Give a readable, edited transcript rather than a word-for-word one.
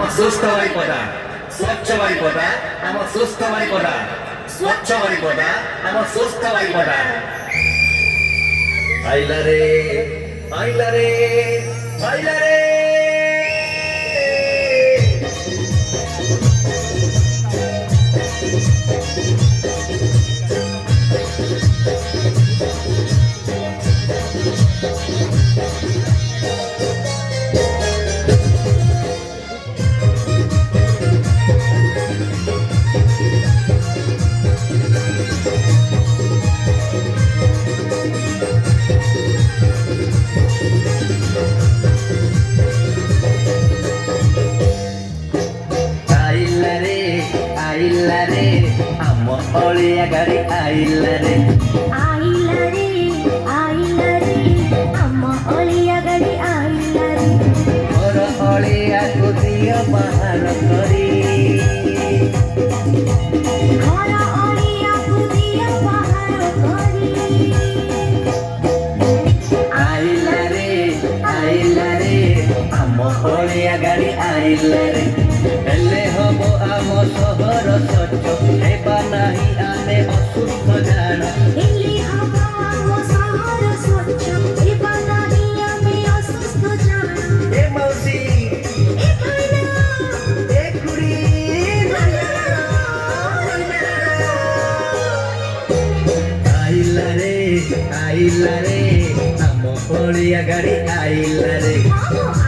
ଆମ ସୁସ୍ଥ ବାରିପଦା, ସ୍ୱଚ୍ଛ ବାରିପଦା, ଆମ ସୁସ୍ଥ ବାରିପଦା, ସ୍ୱଚ୍ଛ ବାରିପଦା, ଆମ ସୁସ୍ଥ ବାରିପଦା। ଆଇଲାରେ ଆଇଲାରେ ଆଇଲାରେ ଆଇଲାରେ ଆମ ଅଳିଆ ଗାଡ଼ି ଆଇଲାରେ ଆଇଲାରେ ଆଇଲାରେ ଆମ ଅଳିଆ ଗାଡ଼ି ଆଇଲାରେ ମୋର ଅଳିଆକୁ ଦିଅ ବାହାର କରି ଘର ଅଳିଆକୁ ଦିଅ ବାହାର କରି ଆଇଲାରେ ଆଇଲାରେ ଆମ ଅଳିଆ ଗାଡ଼ି ଆଇଲାରେ ହେଲେ ହବ ଆମ ସହର ସ୍ୱଚ୍ଛ ହେବା ନାହିଁ ଆମେ ଅସୁସ୍ଥ ଜାଣ ହେଲେ ହବ ଆମ ସହର ସ୍ୱଚ୍ଛ ହେବା ନାହିଁ ଆମେ ଅସୁସ୍ଥ ଜାଣ ଏ ମାଉସୀ ଏ ଭାଇନା ଏ ଖୁଡ଼ି ଆଇଲାରେ ଆଇଲାରେ ଆମ ଅଳିଆ ଗାଡ଼ି ଆଇଲାରେ ହଁ